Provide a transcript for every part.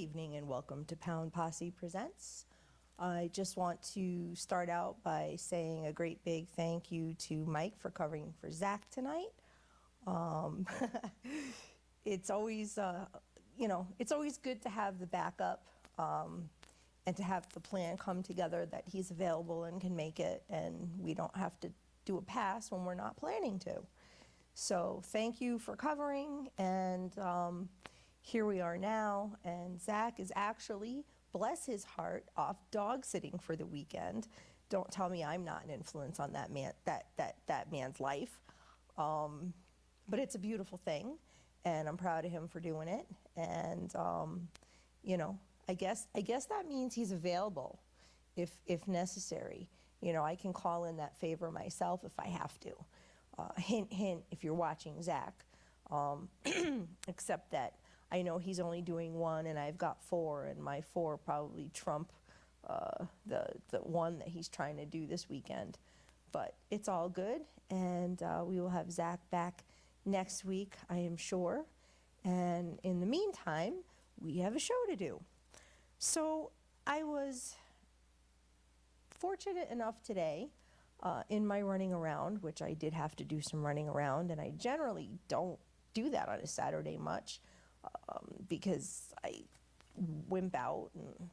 evening and welcome to Pound Posse Presents. I just want to start out by saying a great big thank you to Mike for covering for Zach tonight. It's always, it's always good to have the backup and to have the plan come together that he's available and can make it, and we don't have to do a pass when we're not planning to. So thank you for covering, and here we are now, and Zach is actually, bless his heart, off dog sitting for the weekend. Don't tell me I'm not an influence on that man, that man's life. But it's a beautiful thing, and I'm proud of him for doing it. And I guess that means he's available if necessary. I can call in that favor myself if I have to. Hint, hint, if you're watching Zach. Except that I know he's only doing one and I've got four, and my four probably trump the one that he's trying to do this weekend. But it's all good, and we will have Zach back next week, I am sure. And in the meantime, we have a show to do. So I was fortunate enough today in my running around, which I did have to do some running around, and I generally don't do that on a Saturday much because I wimp out and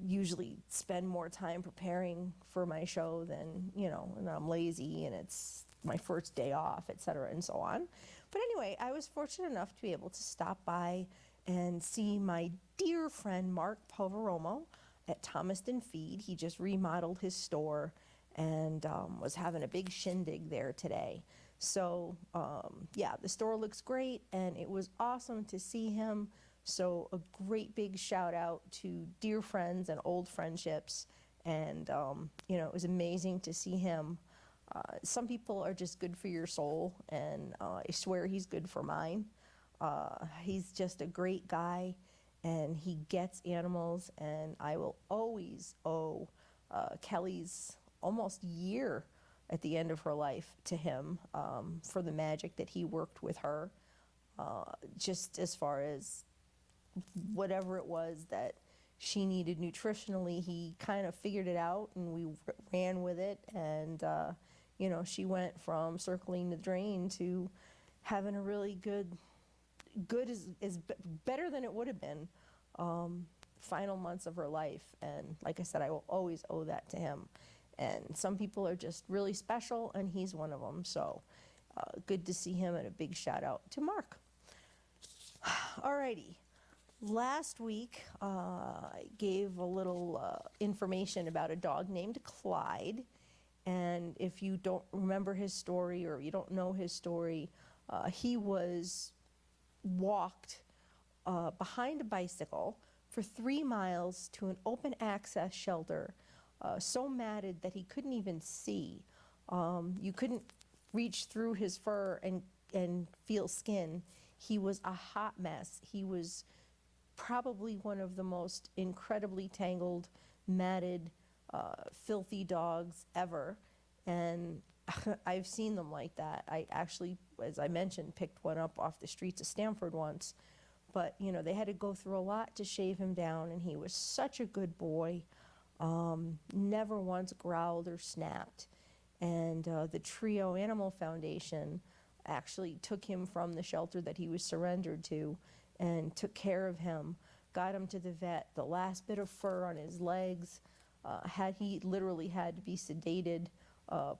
usually spend more time preparing for my show than, and I'm lazy and it's my first day off, etc., and so on. But anyway, I was fortunate enough to be able to stop by and see my dear friend Mark Poveromo at Thomaston Feed. He just remodeled his store and was having a big shindig there today. So yeah, the store looks great, and it was awesome to see him. So a great big shout out to dear friends and old friendships, and it was amazing to see him. Some people are just good for your soul, and I swear he's good for mine. He's just a great guy, and he gets animals, and I will always owe Kelly's almost year at the end of her life to him for the magic that he worked with her, just as far as whatever it was that she needed nutritionally. He kind of figured it out, and we ran with it, and she went from circling the drain to having a really good is better than it would have been final months of her life. And like I said, I will always owe that to him. And some people are just really special, and he's one of them. So good to see him, and a big shout out to Mark. Alrighty. Last week, I gave a little information about a dog named Clyde. And if you don't remember his story, or you don't know his story, he was walked behind a bicycle for 3 miles to an open access shelter, so matted that he couldn't even see. You couldn't reach through his fur and feel skin. He was a hot mess. He was probably one of the most incredibly tangled, matted, filthy dogs ever. And I've seen them like that. I actually, as I mentioned, picked one up off the streets of Stamford once. But, they had to go through a lot to shave him down, and he was such a good boy. Never once growled or snapped. And the Trio Animal Foundation actually took him from the shelter that he was surrendered to and took care of him, got him to the vet. The last bit of fur on his legs, he literally had to be sedated,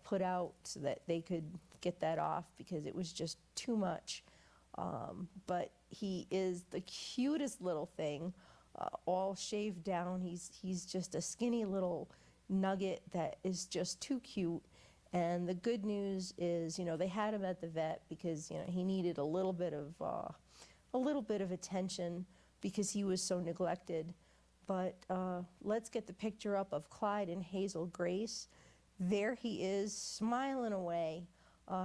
put out so that they could get that off because it was just too much. But he is the cutest little thing, all shaved down. He's just a skinny little nugget that is just too cute. And the good news is, they had him at the vet because he needed a little bit of attention because he was so neglected. But let's get the picture up of Clyde and Hazel Grace. There he is, smiling away.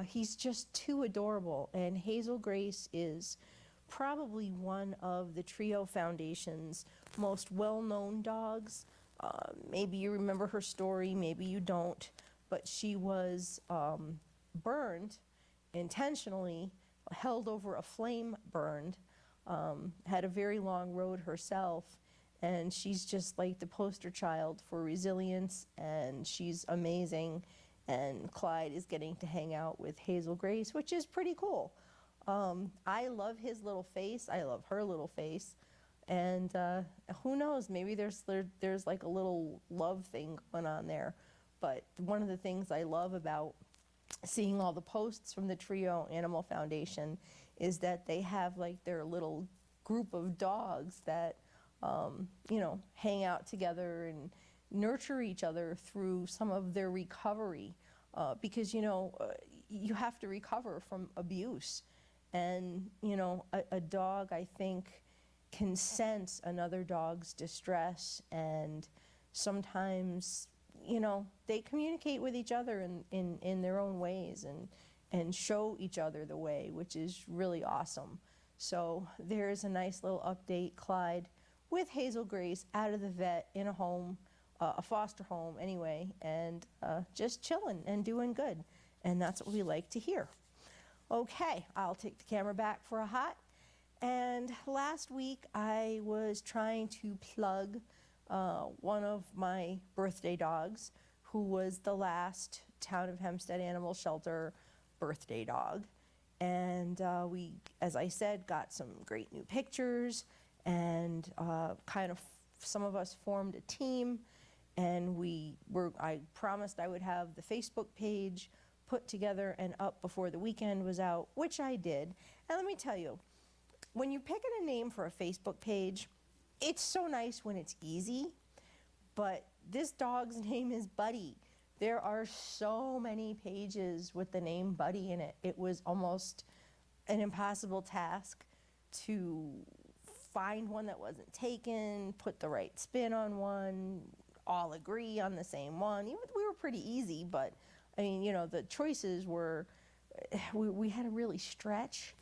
He's just too adorable. And Hazel Grace is probably one of the Trio Foundation's most well-known dogs. Maybe you remember her story, maybe you don't. But she was burned intentionally, held over a flame, burned had a very long road herself, and she's just like the poster child for resilience, and she's amazing. And Clyde is getting to hang out with Hazel Grace, which is pretty cool. I love his little face. I love her little face. And who knows, maybe there's like a little love thing going on there. But one of the things I love about seeing all the posts from the Trio Animal Foundation is that they have like their little group of dogs that, you know, hang out together and nurture each other through some of their recovery. Because, you know, you have to recover from abuse. And, you know, a dog, I think, can sense another dog's distress, and sometimes, you know, they communicate with each other in their own ways and show each other the way, which is really awesome. So there's a nice little update. Clyde with Hazel Grace out of the vet in a home, a foster home anyway, and just chilling and doing good. And that's what we like to hear. Okay, I'll take the camera back for a hot. And last week I was trying to plug one of my birthday dogs, who was the last Town of Hempstead Animal Shelter birthday dog. And we, as I said, got some great new pictures, and kind of some of us formed a team, and I promised I would have the Facebook page put together and up before the weekend was out, which I did. And let me tell you, when you pick a name for a Facebook page, it's so nice when it's easy, but this dog's name is Buddy. There are so many pages with the name Buddy in it. It was almost an impossible task to find one that wasn't taken, put the right spin on one, all agree on the same one. We were pretty easy, but I mean, you know, the choices were, we had to really stretch.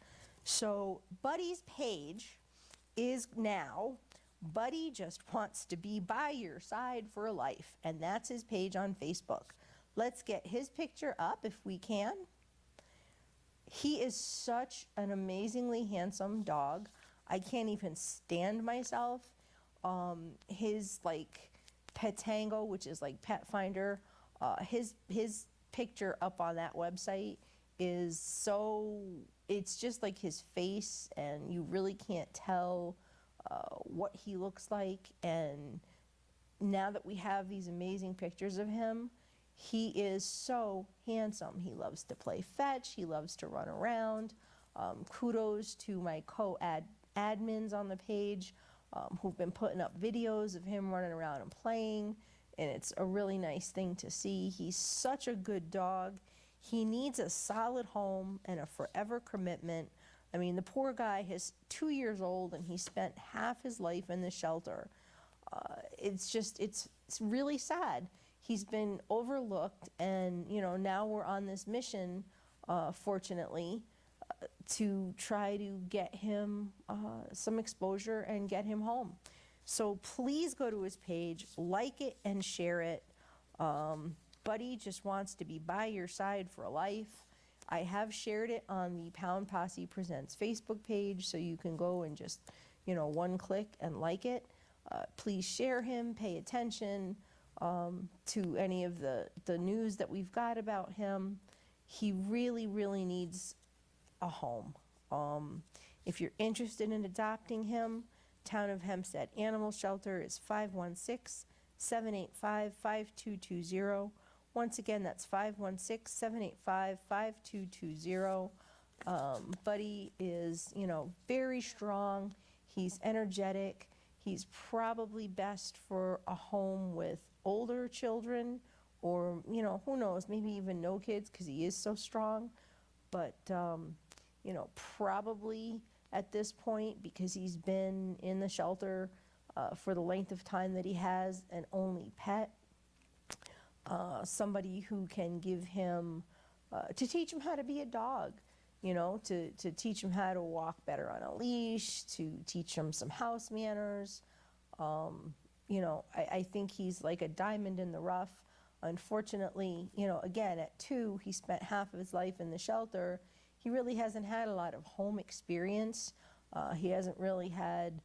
So Buddy's page is now, Buddy just wants to be by your side for life, and that's his page on Facebook. Let's get his picture up if we can. He is such an amazingly handsome dog. I can't even stand myself. His like Petango, which is like Pet Finder, his picture up on that website is so, it's just like his face, and you really can't tell what he looks like. And now that we have these amazing pictures of him, he is so handsome. He loves to play fetch. He loves to run around. Kudos to my admins on the page who've been putting up videos of him running around and playing. And it's a really nice thing to see. He's such a good dog. He needs a solid home and a forever commitment. I mean, the poor guy is 2 years old, and he spent half his life in the shelter. It's really sad. He's been overlooked, and, you know, now we're on this mission, fortunately, to try to get him some exposure and get him home. So please go to his page, like it and share it. Buddy just wants to be by your side for life. I have shared it on the Pound Posse Presents Facebook page, so you can go and just, you know, one click and like it. Please share him, pay attention to any of the news that we've got about him. He really, really needs a home. If you're interested in adopting him, Town of Hempstead Animal Shelter is 516-785-5220. Once again, that's 516-785-5220. Buddy is, you know, very strong. He's energetic. He's probably best for a home with older children, or, you know, who knows, maybe even no kids, because he is so strong. But, you know, probably at this point, because he's been in the shelter for the length of time that he has, an only pet, somebody who can give him, to teach him how to be a dog, you know, to teach him how to walk better on a leash, to teach him some house manners. You know, I think he's like a diamond in the rough. Unfortunately, you know, again, at 2, he spent half of his life in the shelter. He really hasn't had a lot of home experience. He hasn't really had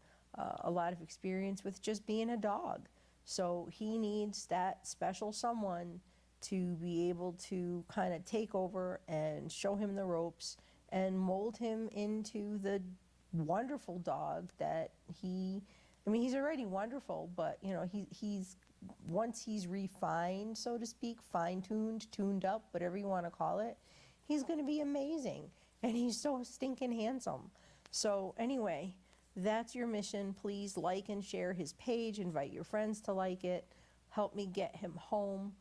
a lot of experience with just being a dog. So he needs that special someone to be able to kind of take over and show him the ropes and mold him into the wonderful dog that he's already wonderful, but he's once he's refined, so to speak, fine-tuned, tuned up, whatever you want to call it, he's going to be amazing. And he's so stinking handsome. So anyway, that's your mission. Please like and share his page. Invite your friends to like it. Help me get him home.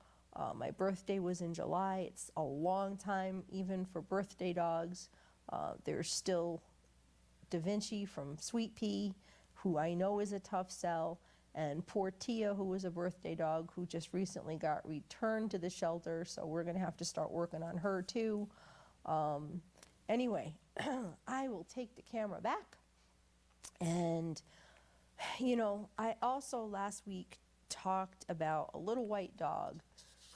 My birthday was in July. It's a long time even for birthday dogs. There's still Da Vinci from Sweet Pea, who I know is a tough sell, and poor Tia, who was a birthday dog, who just recently got returned to the shelter, so we're going to have to start working on her too. Anyway, I will take the camera back. And, I also last week talked about a little white dog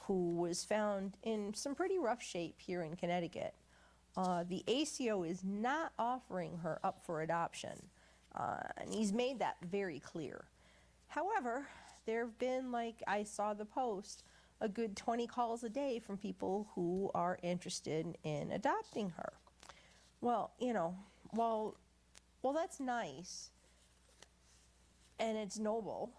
who was found in some pretty rough shape here in Connecticut. The ACO is not offering her up for adoption, and he's made that very clear. However, there have been, like I saw the post, a good 20 calls a day from people who are interested in adopting her. Well, well, that's nice, and it's noble,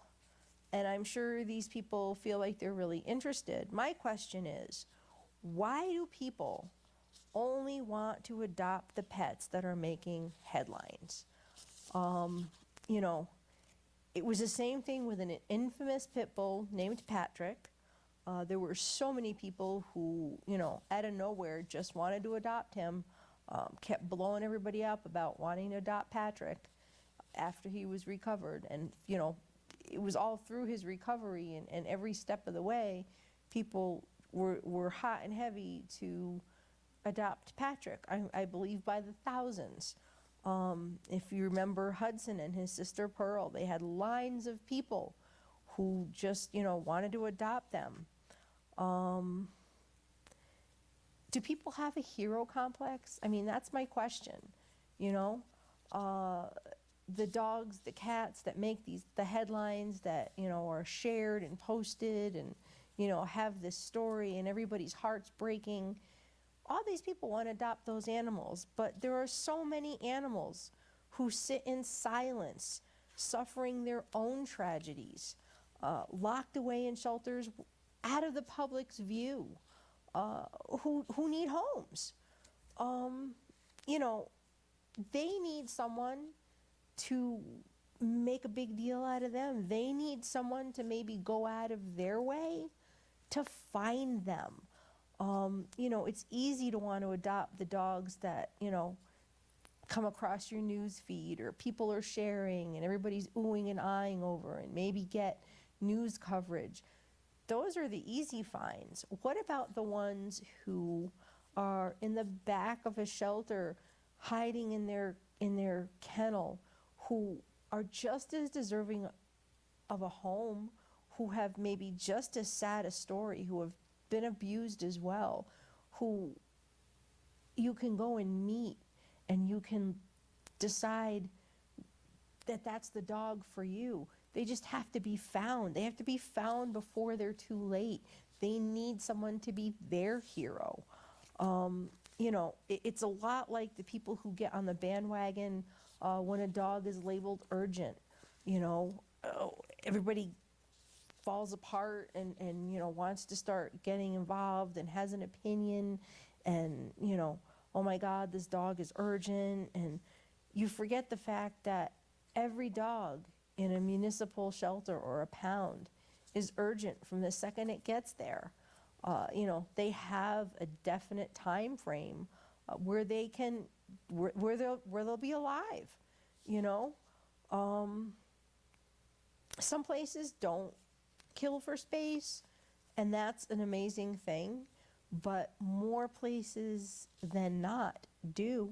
and I'm sure these people feel like they're really interested. My question is, why do people only want to adopt the pets that are making headlines? It was the same thing with an infamous pit bull named Patrick. There were so many people who, out of nowhere just wanted to adopt him, kept blowing everybody up about wanting to adopt Patrick after he was recovered. And, it was all through his recovery and every step of the way, people were hot and heavy to adopt Patrick, I believe by the thousands. If you remember Hudson and his sister Pearl, they had lines of people who just, wanted to adopt them. Do people have a hero complex? I mean, that's my question. The dogs, the cats that make the headlines that, are shared and posted and, have this story and everybody's heart's breaking. All these people want to adopt those animals, but there are so many animals who sit in silence, suffering their own tragedies, locked away in shelters out of the public's view, who need homes. They need someone to make a big deal out of them. They need someone to maybe go out of their way to find them. It's easy to want to adopt the dogs that, come across your news feed or people are sharing and everybody's oohing and eyeing over and maybe get news coverage. Those are the easy finds. What about the ones who are in the back of a shelter, hiding in their kennel, who are just as deserving of a home, who have maybe just as sad a story, who have been abused as well, who you can go and meet and you can decide that that's the dog for you. They just have to be found. They have to be found before they're too late. They need someone to be their hero. It's a lot like the people who get on the bandwagon when a dog is labeled urgent. Everybody falls apart and wants to start getting involved and has an opinion and, oh my God, this dog is urgent. And you forget the fact that every dog in a municipal shelter or a pound is urgent from the second it gets there. They have a definite time frame where they can, where they'll be alive. Some places don't kill for space, and that's an amazing thing, but more places than not do.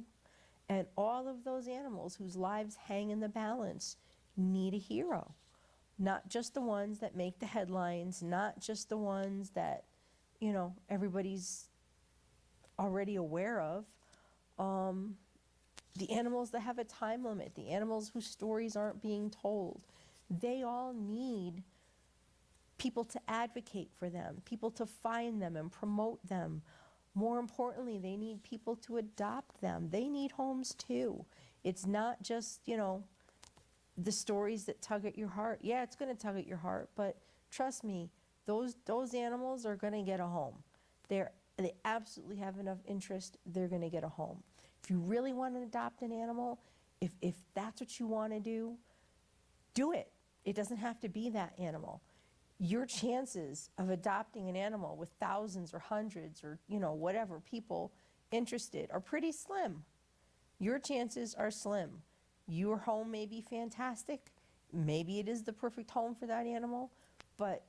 And all of those animals whose lives hang in the balance need a hero. Not just the ones that make the headlines, not just the ones that, everybody's already aware of. the animals that have a time limit, the animals whose stories aren't being told, they all need people to advocate for them, people to find them and promote them. More importantly, they need people to adopt them. They need homes too. It's not just, the stories that tug at your heart. Yeah, it's going to tug at your heart, but trust me, those animals are going to get a home. They absolutely have enough interest. They're going to get a home. If you really want to adopt an animal, if that's what you want to do it. It doesn't have to be that animal. Your chances of adopting an animal with thousands or hundreds or whatever people interested are pretty slim. Your chances are slim. Your home may be fantastic. Maybe it is the perfect home for that animal, but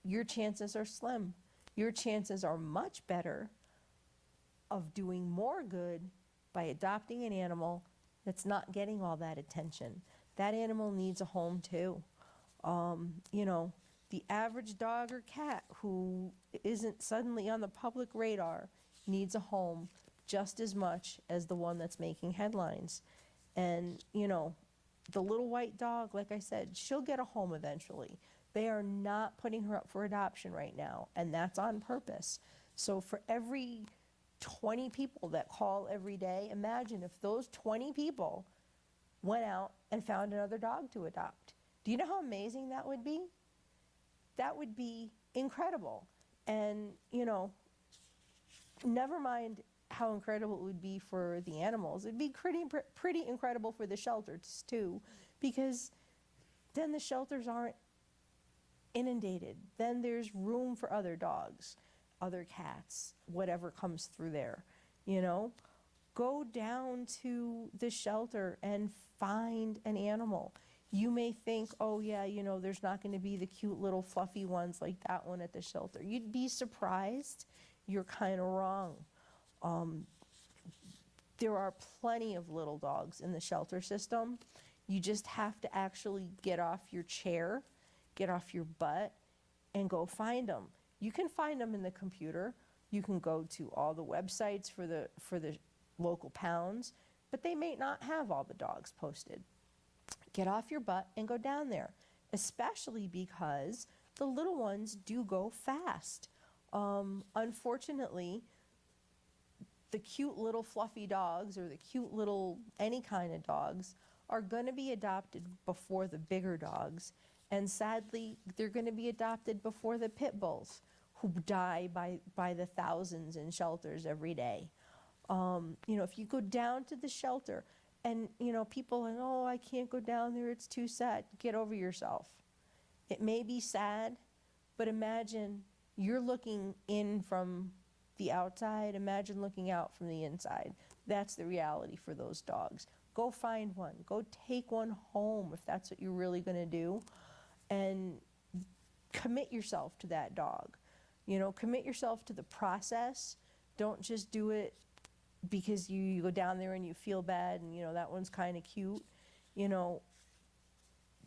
your chances are slim. Your chances are much better of doing more good by adopting an animal that's not getting all that attention. That animal needs a home too. The average dog or cat who isn't suddenly on the public radar needs a home just as much as the one that's making headlines. And, the little white dog, like I said, she'll get a home eventually. They are not putting her up for adoption right now, and that's on purpose. So for every 20 people that call every day, imagine if those 20 people went out and found another dog to adopt. Do you know how amazing that would be? That would be incredible. And, never mind how incredible it would be for the animals. It'd be pretty incredible for the shelters too, because then the shelters aren't inundated. Then there's room for other dogs, other cats, whatever comes through there, Go down to the shelter and find an animal. You may think, oh yeah, there's not going to be the cute little fluffy ones like that one at the shelter. You'd be surprised. You're kind of wrong. There are plenty of little dogs in the shelter system. You just have to actually get off your chair, get off your butt, and go find them. You can find them in the computer. You can go to all the websites for the local pounds, but they may not have all the dogs posted. Get off your butt and go down there, especially because the little ones do go fast. Unfortunately, the cute little fluffy dogs or the cute little any kind of dogs are going to be adopted before the bigger dogs. And sadly, they're going to be adopted before the pit bulls who die by the thousands in shelters every day. If you go down to the shelter and, people are like, oh, I can't go down there, it's too sad. Get over yourself. It may be sad, but imagine you're looking in from the outside. Imagine looking out from the inside. That's the reality for those dogs. Go find one. Go take one home if that's what you're really going to do. And commit yourself to that dog. Commit yourself to the process. Don't just do it because you go down there and you feel bad and, that one's kind of cute.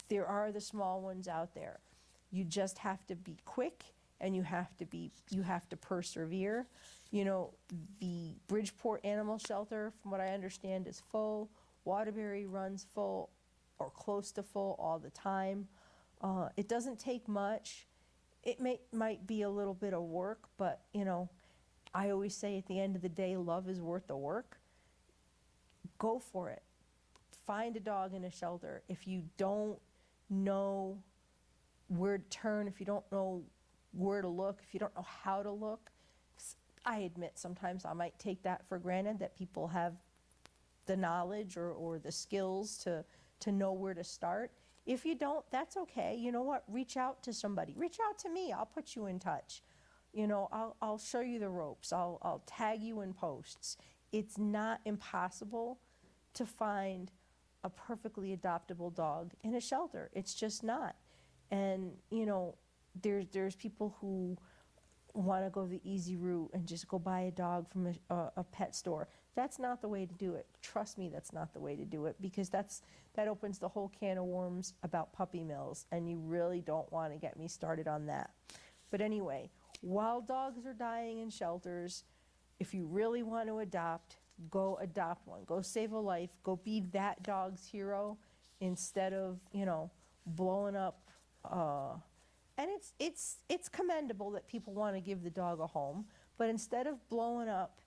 There are the small ones out there. You just have to be quick and you have to persevere. The Bridgeport Animal Shelter, from what I understand, is full. Waterbury runs full or close to full all the time. It doesn't take much. It might be a little bit of work, but, I always say at the end of the day, love is worth the work. Go for it. Find a dog in a shelter. If you don't know where to turn, if you don't know where to look, if you don't know how to look, I admit sometimes I might take that for granted, that people have the knowledge or the skills to know where to start. If you don't, that's okay. You know what? Reach out to somebody. Reach out to me. I'll put you in touch. I'll show you the ropes. I'll tag you in posts. It's not impossible to find a perfectly adoptable dog in a shelter. It's just not. And, there's people who want to go the easy route and just go buy a dog from a pet store. That's not the way to do it. Trust me, that's not the way to do it, because that opens the whole can of worms about puppy mills, and you really don't want to get me started on that. But anyway, while dogs are dying in shelters, if you really want to adopt, go adopt one, go save a life, go be that dog's hero instead of, blowing up. And it's commendable that people want to give the dog a home, but instead of blowing up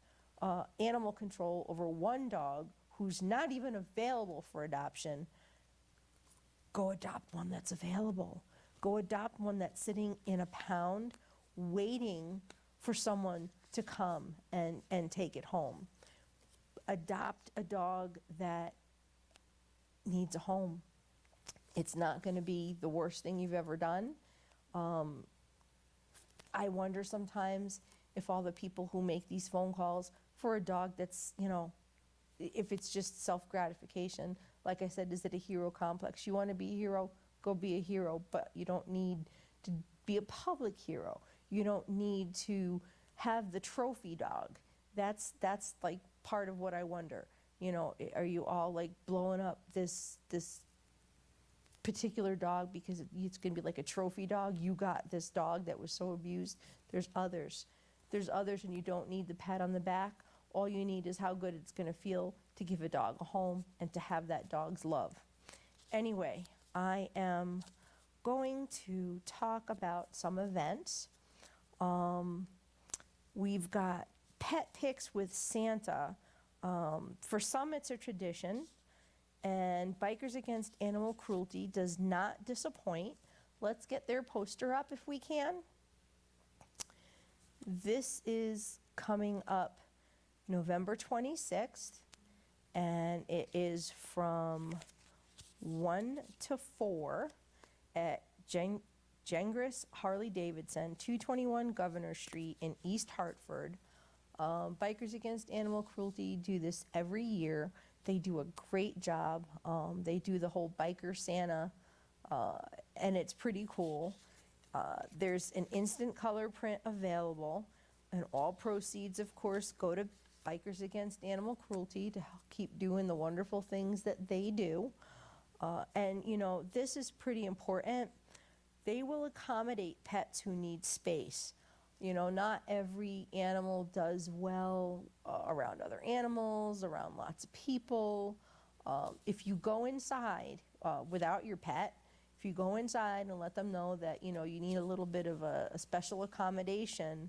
animal control over one dog who's not even available for adoption, go adopt one that's available. Go adopt one that's sitting in a pound waiting for someone to come and take it home. Adopt a dog that needs a home. It's not going to be the worst thing you've ever done. I wonder sometimes if all the people who make these phone calls for a dog that's, if it's just self-gratification, like I said, is it a hero complex? You want to be a hero, go be a hero, but you don't need to be a public hero. You don't need to have the trophy dog. That's like part of what I wonder. Are you all like blowing up this particular dog because it's going to be like a trophy dog? You got this dog that was so abused. There's others, and you don't need the pat on the back. All you need is how good it's going to feel to give a dog a home and to have that dog's love. Anyway, I am going to talk about some events. We've got pet picks with Santa. For some, it's a tradition, and Bikers Against Animal Cruelty does not disappoint. Let's get their poster up if we can. This is coming up November 26th, and it is from 1 to 4 at Gengris Harley-Davidson, 221 Governor Street in East Hartford. Bikers Against Animal Cruelty do this every year. They do a great job. They do the whole Biker Santa, and it's pretty cool. There's an instant color print available, and all proceeds, of course, go to Bikers Against Animal Cruelty to help keep doing the wonderful things that they do. And, this is pretty important. They will accommodate pets who need space. Not every animal does well around other animals, around lots of people. If you go inside without your pet, if you go inside and let them know that, you need a little bit of a special accommodation,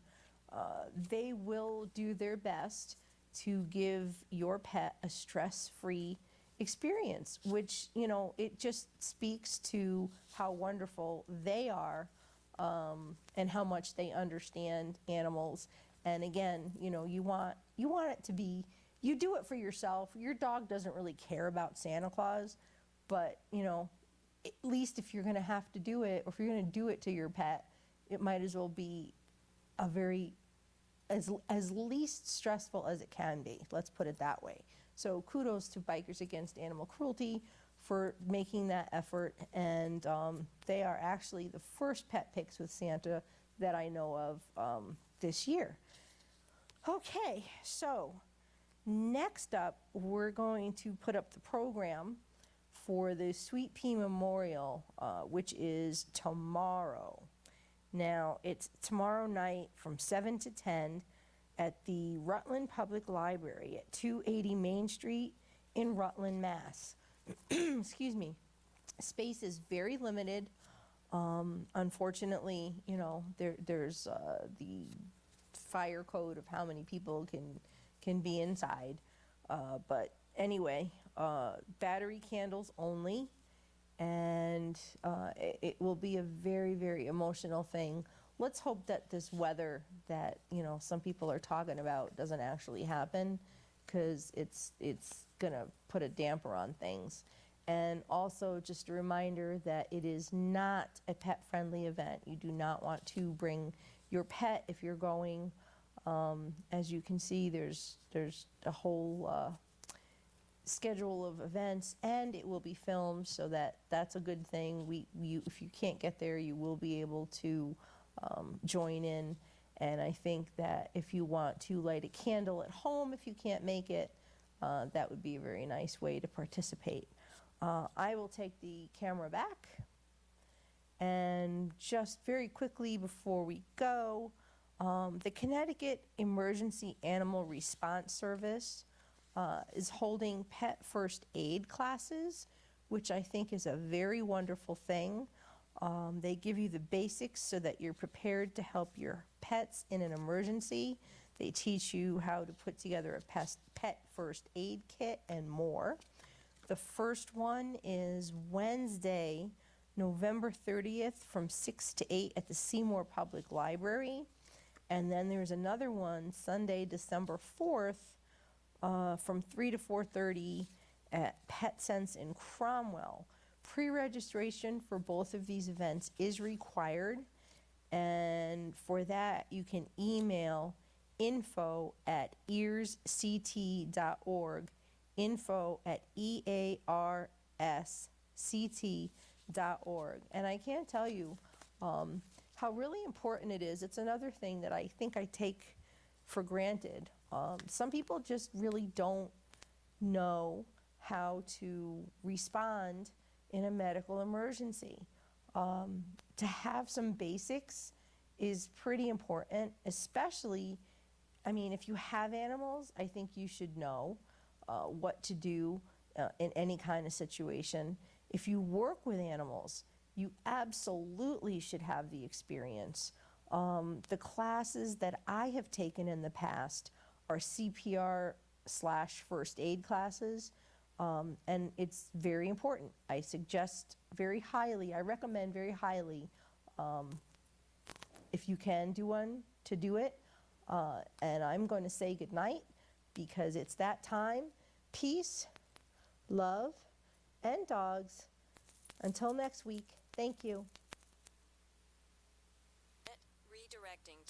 they will do their best to give your pet a stress-free experience, which, it just speaks to how wonderful they are, and how much they understand animals. And again, you want it to be, you do it for yourself. Your dog doesn't really care about Santa Claus, but, at least if you're going to have to do it, or if you're going to do it to your pet, it might as well be a very, as least stressful as it can be. Let's put it that way. So kudos to Bikers Against Animal Cruelty for making that effort, and they are actually the first pet picks with Santa that I know of this year. Okay, so next up, we're going to put up the program for the Sweet Pea Memorial, which is tomorrow. Now, it's tomorrow night from 7 to 10 at the Rutland Public Library at 280 Main Street in Rutland, Mass. Excuse me. Space is very limited. Unfortunately, there's the fire code of how many people can be inside. But anyway, battery candles only, and it will be a very, very emotional thing. Let's hope that this weather that, some people are talking about doesn't actually happen, because it's going to put a damper on things. And also just a reminder that it is not a pet-friendly event. You do not want to bring your pet if you're going. As you can see, there's a whole schedule of events, and it will be filmed, so that's a good thing. If you can't get there, you will be able to join in. And I think that if you want to light a candle at home, if you can't make it, that would be a very nice way to participate. I will take the camera back, and just very quickly before we go, the Connecticut Emergency Animal Response Service is holding pet first aid classes, which I think is a very wonderful thing. They give you the basics so that you're prepared to help your pets in an emergency. They teach you how to put together a pet first aid kit and more. The first one is Wednesday, November 30th from 6 to 8 at the Seymour Public Library. And then there's another one Sunday, December 4th from 3 to 4:30 at Pet Sense in Cromwell. Pre-registration for both of these events is required, and for that you can email info@earsct.org, info@earsct.org. And I can't tell you how really important it is. It's another thing that I think I take for granted. Some people just really don't know how to respond in a medical emergency. To have some basics is pretty important, especially, I mean, if you have animals, I think you should know what to do in any kind of situation. If you work with animals, you absolutely should have the experience. The classes that I have taken in the past are CPR/first aid classes. And it's very important. I suggest very highly, I recommend very highly, if you can do one, to do it. And I'm going to say goodnight because it's that time. Peace, love, and dogs. Until next week, thank you. Redirecting.